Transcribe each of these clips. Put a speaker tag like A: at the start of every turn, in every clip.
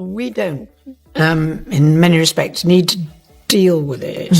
A: We don't, in many respects, need to deal with it.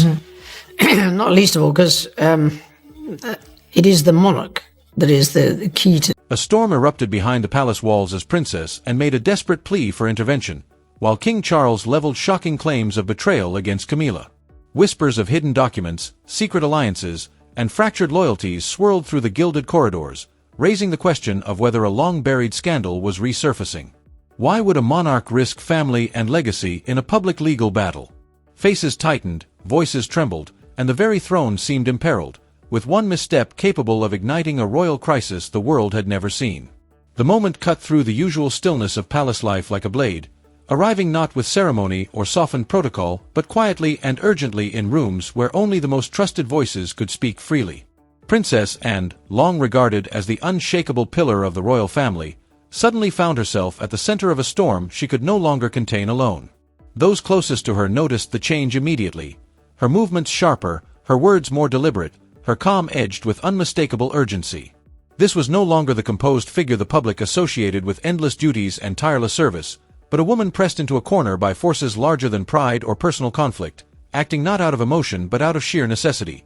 A: Not least of all because it is the monarch that is the key to.
B: A storm erupted behind the palace walls as Princess and made a desperate plea for intervention, while King Charles leveled shocking claims of betrayal against Camilla. Whispers of hidden documents, secret alliances, and fractured loyalties swirled through the gilded corridors, raising the question of whether a long-buried scandal was resurfacing. Why would a monarch risk family and legacy in a public legal battle? Faces tightened, voices trembled, and the very throne seemed imperiled, with one misstep capable of igniting a royal crisis the world had never seen. The moment cut through the usual stillness of palace life like a blade, arriving not with ceremony or softened protocol, but quietly and urgently in rooms where only the most trusted voices could speak freely. Princess Anne, long regarded as the unshakable pillar of the royal family, suddenly found herself at the center of a storm she could no longer contain alone. Those closest to her noticed the change immediately, her movements sharper, her words more deliberate, her calm edged with unmistakable urgency. This was no longer the composed figure the public associated with endless duties and tireless service, but a woman pressed into a corner by forces larger than pride or personal conflict, acting not out of emotion but out of sheer necessity.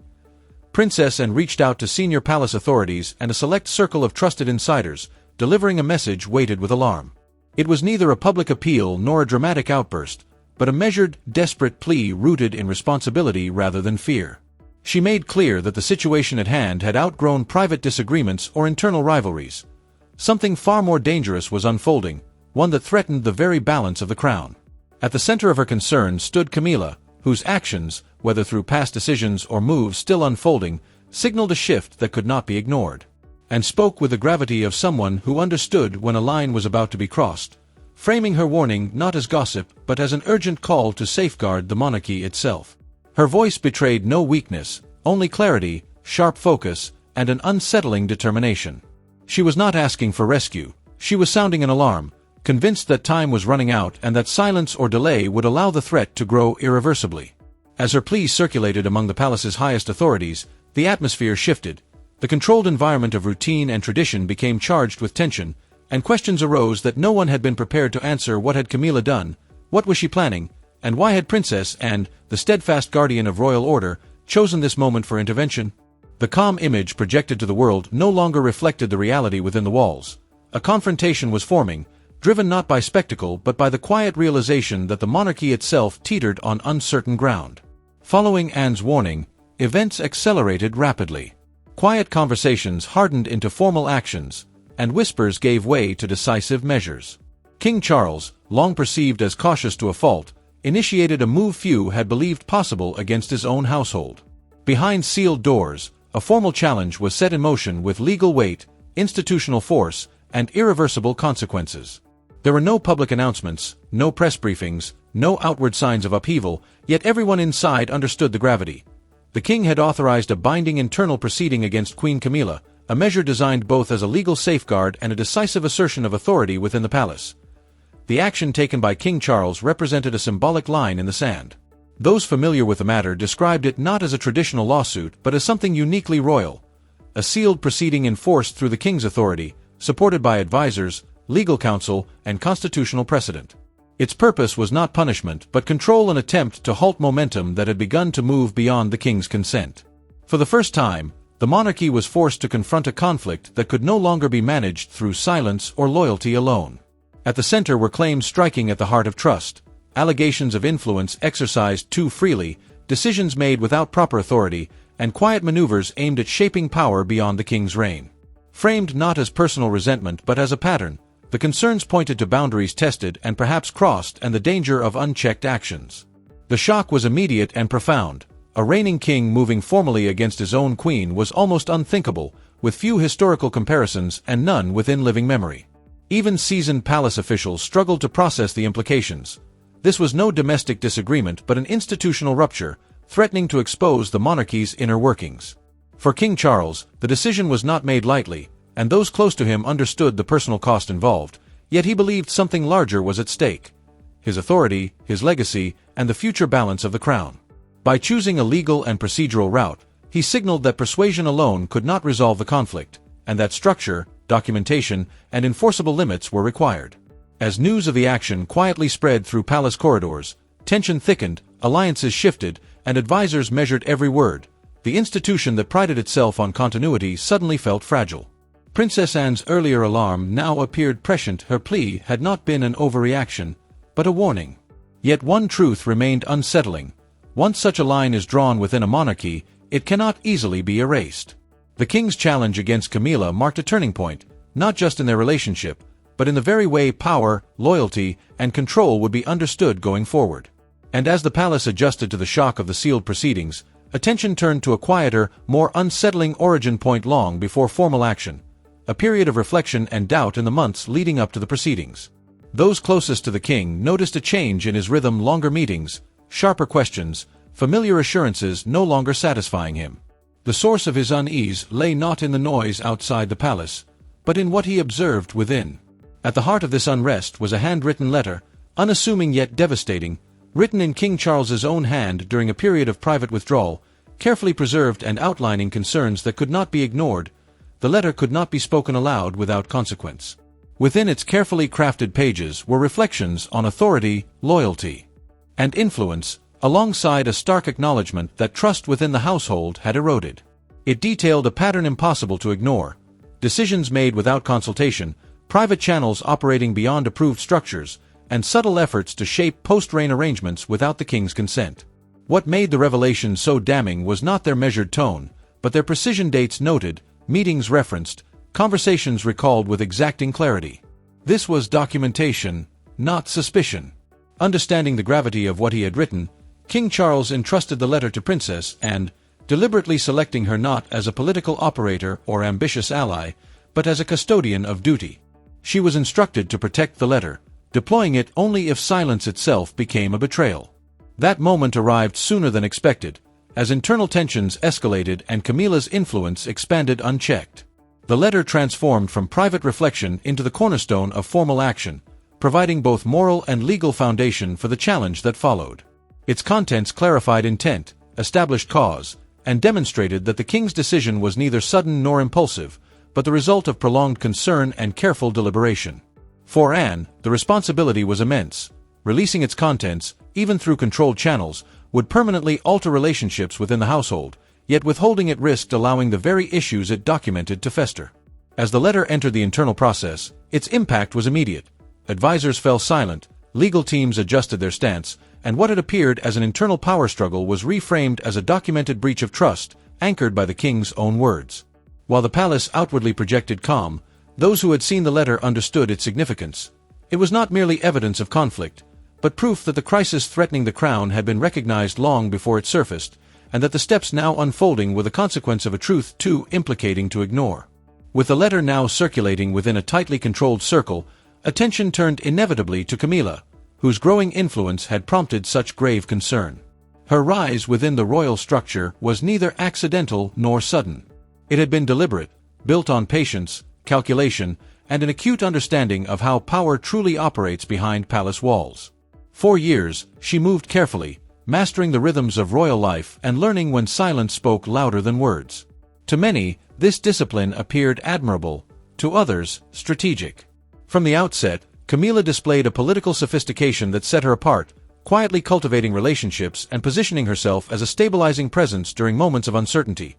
B: Princess Anne reached out to senior palace authorities and a select circle of trusted insiders, delivering a message weighted with alarm. It was neither a public appeal nor a dramatic outburst, but a measured, desperate plea rooted in responsibility rather than fear. She made clear that the situation at hand had outgrown private disagreements or internal rivalries. Something far more dangerous was unfolding, one that threatened the very balance of the crown. At the center of her concern stood Camilla, whose actions, whether through past decisions or moves still unfolding, signaled a shift that could not be ignored, and spoke with the gravity of someone who understood when a line was about to be crossed, framing her warning not as gossip but as an urgent call to safeguard the monarchy itself. Her voice betrayed no weakness, only clarity, sharp focus, and an unsettling determination. She was not asking for rescue, she was sounding an alarm, convinced that time was running out and that silence or delay would allow the threat to grow irreversibly. As her plea circulated among the palace's highest authorities, the atmosphere shifted. The controlled environment of routine and tradition became charged with tension, and questions arose that no one had been prepared to answer. What had Camilla done? What was she planning? And why had Princess Anne, the steadfast guardian of royal order, chosen this moment for intervention? The calm image projected to the world no longer reflected the reality within the walls. A confrontation was forming, driven not by spectacle but by the quiet realization that the monarchy itself teetered on uncertain ground. Following Anne's warning, events accelerated rapidly. Quiet conversations hardened into formal actions, and whispers gave way to decisive measures. King Charles, long perceived as cautious to a fault, initiated a move few had believed possible against his own household. Behind sealed doors, a formal challenge was set in motion with legal weight, institutional force, and irreversible consequences. There were no public announcements, no press briefings, no outward signs of upheaval, yet everyone inside understood the gravity. The king had authorized a binding internal proceeding against Queen Camilla, a measure designed both as a legal safeguard and a decisive assertion of authority within the palace. The action taken by King Charles represented a symbolic line in the sand. Those familiar with the matter described it not as a traditional lawsuit but as something uniquely royal, a sealed proceeding enforced through the king's authority, supported by advisors, legal counsel, and constitutional precedent. Its purpose was not punishment but control, an attempt to halt momentum that had begun to move beyond the king's consent. For the first time, the monarchy was forced to confront a conflict that could no longer be managed through silence or loyalty alone. At the center were claims striking at the heart of trust, allegations of influence exercised too freely, decisions made without proper authority, and quiet maneuvers aimed at shaping power beyond the king's reign. Framed not as personal resentment but as a pattern, the concerns pointed to boundaries tested and perhaps crossed and the danger of unchecked actions. The shock was immediate and profound. A reigning king moving formally against his own queen was almost unthinkable, with few historical comparisons and none within living memory. Even seasoned palace officials struggled to process the implications. This was no domestic disagreement but an institutional rupture, threatening to expose the monarchy's inner workings. For King Charles, the decision was not made lightly, and those close to him understood the personal cost involved, yet he believed something larger was at stake: his authority, his legacy, and the future balance of the crown. By choosing a legal and procedural route, he signaled that persuasion alone could not resolve the conflict, and that structure, documentation, and enforceable limits were required. As news of the action quietly spread through palace corridors, tension thickened, alliances shifted, and advisors measured every word. The institution that prided itself on continuity suddenly felt fragile. Princess Anne's earlier alarm now appeared prescient. Her plea had not been an overreaction, but a warning. Yet one truth remained unsettling. Once such a line is drawn within a monarchy, it cannot easily be erased. The king's challenge against Camilla marked a turning point, not just in their relationship, but in the very way power, loyalty, and control would be understood going forward. And as the palace adjusted to the shock of the sealed proceedings, attention turned to a quieter, more unsettling origin point long before formal action, a period of reflection and doubt in the months leading up to the proceedings. Those closest to the king noticed a change in his rhythm: longer meetings, sharper questions, familiar assurances no longer satisfying him. The source of his unease lay not in the noise outside the palace, but in what he observed within. At the heart of this unrest was a handwritten letter, unassuming yet devastating, written in King Charles's own hand during a period of private withdrawal, carefully preserved and outlining concerns that could not be ignored. The letter could not be spoken aloud without consequence. Within its carefully crafted pages were reflections on authority, loyalty, and influence, alongside a stark acknowledgement that trust within the household had eroded. It detailed a pattern impossible to ignore: decisions made without consultation, private channels operating beyond approved structures, and subtle efforts to shape post-reign arrangements without the king's consent. What made the revelation so damning was not their measured tone, but their precision: dates noted, meetings referenced, conversations recalled with exacting clarity. This was documentation, not suspicion. Understanding the gravity of what he had written, King Charles entrusted the letter to Princess Anne, deliberately selecting her not as a political operator or ambitious ally, but as a custodian of duty. She was instructed to protect the letter, deploying it only if silence itself became a betrayal. That moment arrived sooner than expected, as internal tensions escalated and Camilla's influence expanded unchecked. The letter transformed from private reflection into the cornerstone of formal action, providing both moral and legal foundation for the challenge that followed. Its contents clarified intent, established cause, and demonstrated that the king's decision was neither sudden nor impulsive, but the result of prolonged concern and careful deliberation. For Anne, the responsibility was immense. Releasing its contents, even through controlled channels, would permanently alter relationships within the household, yet withholding it risked allowing the very issues it documented to fester. As the letter entered the internal process, its impact was immediate. Advisors fell silent, legal teams adjusted their stance, and what had appeared as an internal power struggle was reframed as a documented breach of trust, anchored by the king's own words. While the palace outwardly projected calm, those who had seen the letter understood its significance. It was not merely evidence of conflict, but proof that the crisis threatening the crown had been recognized long before it surfaced, and that the steps now unfolding were the consequence of a truth too implicating to ignore. With the letter now circulating within a tightly controlled circle, attention turned inevitably to Camilla, whose growing influence had prompted such grave concern. Her rise within the royal structure was neither accidental nor sudden. It had been deliberate, built on patience, calculation, and an acute understanding of how power truly operates behind palace walls. For years, she moved carefully, mastering the rhythms of royal life and learning when silence spoke louder than words. To many, this discipline appeared admirable; to others, strategic. From the outset, Camilla displayed a political sophistication that set her apart, quietly cultivating relationships and positioning herself as a stabilizing presence during moments of uncertainty.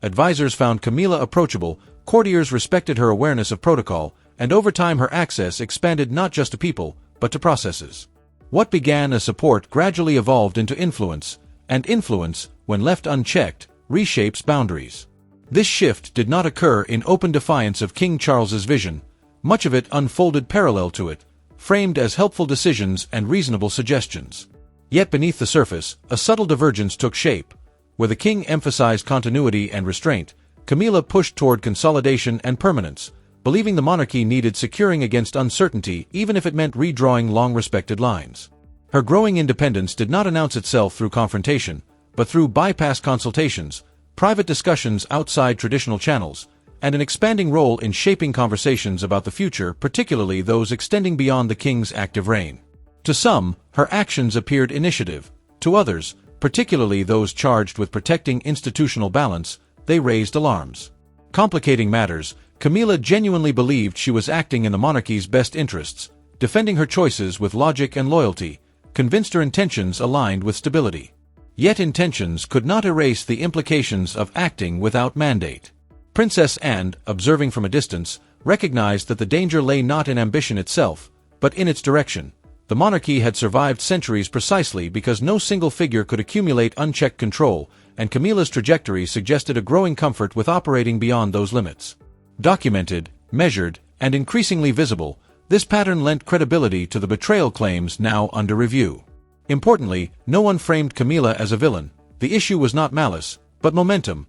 B: Advisors found Camilla approachable, courtiers respected her awareness of protocol, and over time her access expanded not just to people, but to processes. What began as support gradually evolved into influence, and influence, when left unchecked, reshapes boundaries. This shift did not occur in open defiance of King Charles's vision. Much of it unfolded parallel to it, framed as helpful decisions and reasonable suggestions. Yet beneath the surface, a subtle divergence took shape. Where the king emphasized continuity and restraint, Camilla pushed toward consolidation and permanence, believing the monarchy needed securing against uncertainty even if it meant redrawing long-respected lines. Her growing independence did not announce itself through confrontation, but through bypass consultations, private discussions outside traditional channels, and an expanding role in shaping conversations about the future, particularly those extending beyond the king's active reign. To some, her actions appeared initiative; to others, particularly those charged with protecting institutional balance, they raised alarms. Complicating matters, Camilla genuinely believed she was acting in the monarchy's best interests, defending her choices with logic and loyalty, convinced her intentions aligned with stability. Yet intentions could not erase the implications of acting without mandate. Princess Anne, observing from a distance, recognized that the danger lay not in ambition itself, but in its direction. The monarchy had survived centuries precisely because no single figure could accumulate unchecked control, and Camilla's trajectory suggested a growing comfort with operating beyond those limits. Documented, measured, and increasingly visible, this pattern lent credibility to the betrayal claims now under review. Importantly, no one framed Camilla as a villain. The issue was not malice, but momentum.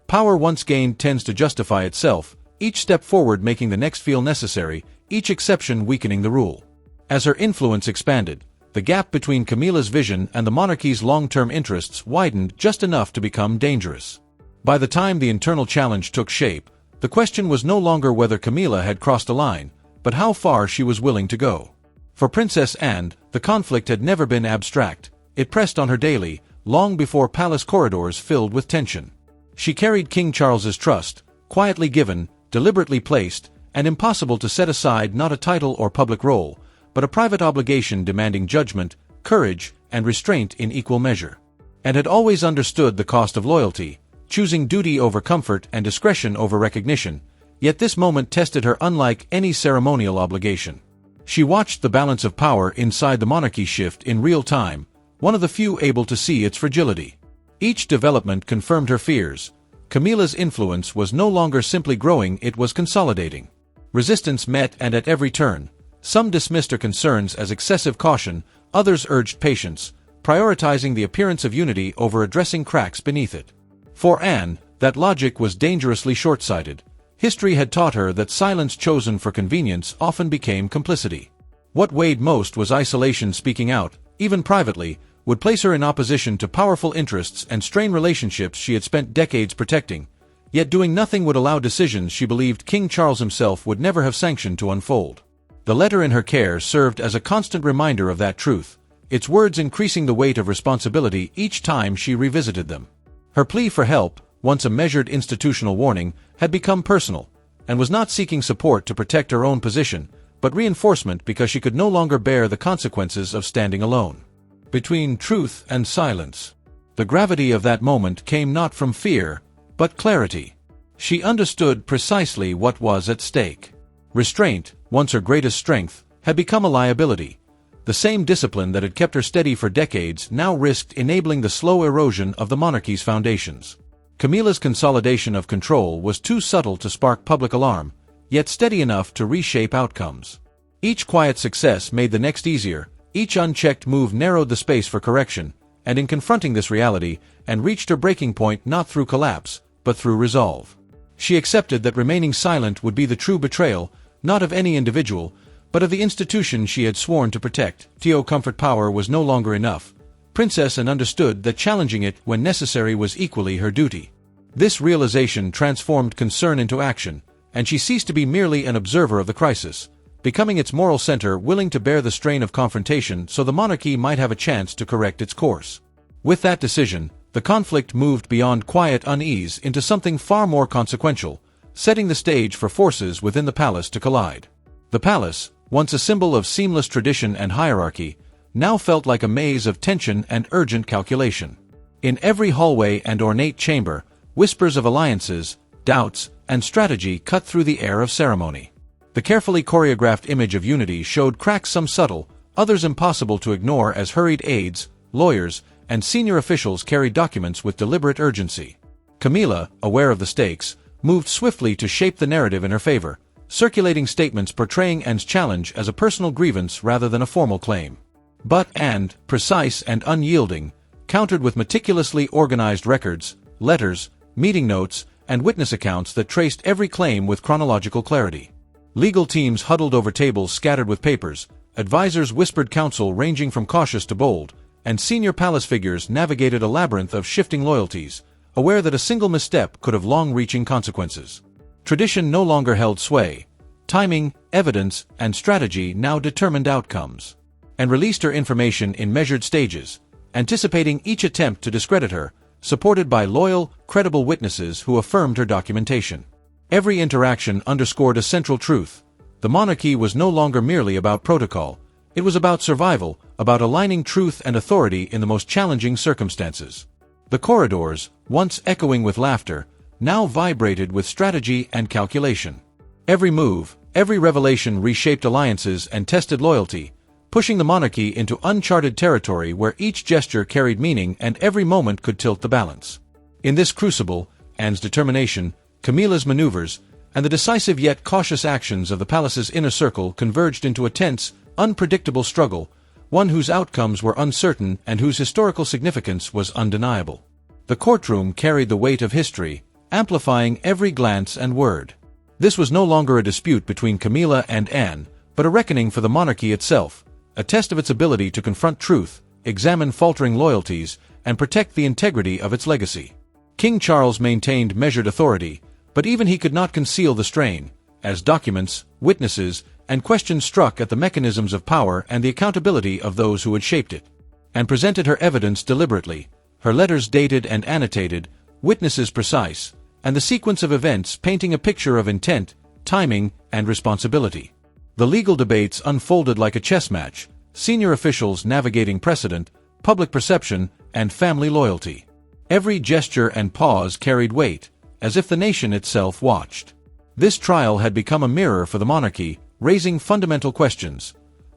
B: Power once gained tends to justify itself, each step forward making the next feel necessary, each exception weakening the rule. As her influence expanded, the gap between Camilla's vision and the monarchy's long-term interests widened just enough to become dangerous. By the time the internal challenge took shape, the question was no longer whether Camilla had crossed a line, but how far she was willing to go. For Princess Anne, the conflict had never been abstract. It pressed on her daily, long before palace corridors filled with tension. She carried King Charles's trust, quietly given, deliberately placed, and impossible to set aside, not a title or public role, but a private obligation demanding judgment, courage, and restraint in equal measure. And had always understood the cost of loyalty, choosing duty over comfort and discretion over recognition, yet this moment tested her unlike any ceremonial obligation. She watched the balance of power inside the monarchy shift in real time, one of the few able to see its fragility. Each development confirmed her fears. Camilla's influence was no longer simply growing, it was consolidating. Resistance met and at every turn. Some dismissed her concerns as excessive caution, others urged patience, prioritizing the appearance of unity over addressing cracks beneath it. For Anne, that logic was dangerously short-sighted. History had taught her that silence chosen for convenience often became complicity. What weighed most was isolation. Speaking out, even privately, would place her in opposition to powerful interests and strain relationships she had spent decades protecting. Yet doing nothing would allow decisions she believed King Charles himself would never have sanctioned to unfold. The letter in her care served as a constant reminder of that truth, its words increasing the weight of responsibility each time she revisited them. Her plea for help, once a measured institutional warning, had become personal, and was not seeking support to protect her own position, but reinforcement because she could no longer bear the consequences of standing alone. Between truth and silence. The gravity of that moment came not from fear, but clarity. She understood precisely what was at stake. Restraint, once her greatest strength, had become a liability. The same discipline that had kept her steady for decades now risked enabling the slow erosion of the monarchy's foundations. Camilla's consolidation of control was too subtle to spark public alarm, yet steady enough to reshape outcomes. Each quiet success made the next easier, each unchecked move narrowed the space for correction, and in confronting this reality, Anne reached her breaking point not through collapse, but through resolve. She accepted that remaining silent would be the true betrayal, not of any individual, but of the institution she had sworn to protect. Comfort power was no longer enough. Princess Anne understood that challenging it when necessary was equally her duty. This realization transformed concern into action, and she ceased to be merely an observer of the crisis, becoming its moral center, willing to bear the strain of confrontation so the monarchy might have a chance to correct its course. With that decision, the conflict moved beyond quiet unease into something far more consequential, setting the stage for forces within the palace to collide. The palace, once a symbol of seamless tradition and hierarchy, now felt like a maze of tension and urgent calculation. In every hallway and ornate chamber, whispers of alliances, doubts, and strategy cut through the air of ceremony. The carefully choreographed image of unity showed cracks, some subtle, others impossible to ignore, as hurried aides, lawyers, and senior officials carried documents with deliberate urgency. Camilla, aware of the stakes, moved swiftly to shape the narrative in her favor, circulating statements portraying Anne's challenge as a personal grievance rather than a formal claim. But Anne, precise and unyielding, countered with meticulously organized records, letters, meeting notes, and witness accounts that traced every claim with chronological clarity. Legal teams huddled over tables scattered with papers, advisors whispered counsel ranging from cautious to bold, and senior palace figures navigated a labyrinth of shifting loyalties, aware that a single misstep could have long-reaching consequences. Tradition no longer held sway. Timing, evidence, and strategy now determined outcomes. And released her information in measured stages, anticipating each attempt to discredit her, supported by loyal, credible witnesses who affirmed her documentation. Every interaction underscored a central truth. The monarchy was no longer merely about protocol. It was about survival, about aligning truth and authority in the most challenging circumstances. The corridors, once echoing with laughter, now vibrated with strategy and calculation. Every move, every revelation reshaped alliances and tested loyalty, pushing the monarchy into uncharted territory where each gesture carried meaning and every moment could tilt the balance. In this crucible, Anne's determination, Camilla's maneuvers, and the decisive yet cautious actions of the palace's inner circle converged into a tense, unpredictable struggle, one whose outcomes were uncertain and whose historical significance was undeniable. The courtroom carried the weight of history, amplifying every glance and word. This was no longer a dispute between Camilla and Anne, but a reckoning for the monarchy itself, a test of its ability to confront truth, examine faltering loyalties, and protect the integrity of its legacy. King Charles maintained measured authority, but even he could not conceal the strain, as documents, witnesses, and questions struck at the mechanisms of power and the accountability of those who had shaped it. Anne presented her evidence deliberately, her letters dated and annotated, witnesses precise, and the sequence of events painting a picture of intent, timing, and responsibility. The legal debates unfolded like a chess match, senior officials navigating precedent, public perception, and family loyalty. Every gesture and pause carried weight, as if the nation itself watched. This trial had become a mirror for the monarchy, raising fundamental questions.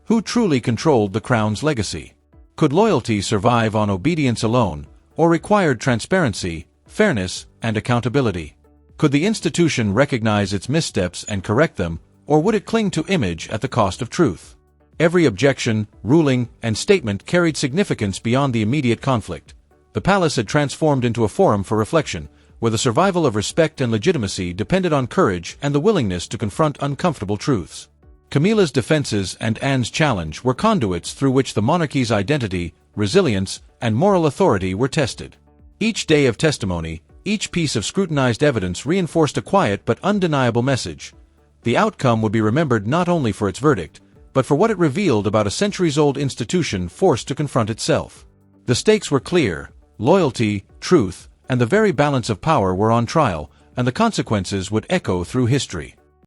B: Who truly controlled the crown's legacy? Could loyalty survive on obedience alone, or required transparency, fairness, and accountability? Could the institution recognize its missteps and correct them, or would it cling to image at the cost of truth? Every objection, ruling, and statement carried significance beyond the immediate conflict. The palace had transformed into a forum for reflection, where the survival of respect and legitimacy depended on courage and the willingness to confront uncomfortable truths. Camilla's defenses and Anne's challenge were conduits through which the monarchy's identity, resilience, and moral authority were tested. Each day of testimony, each piece of scrutinized evidence reinforced a quiet but undeniable message. The outcome would be remembered not only for its verdict, but for what it revealed about a centuries-old institution forced to confront itself. The stakes were clear: loyalty, truth, and the very balance of power were on trial, and the consequences would echo through history.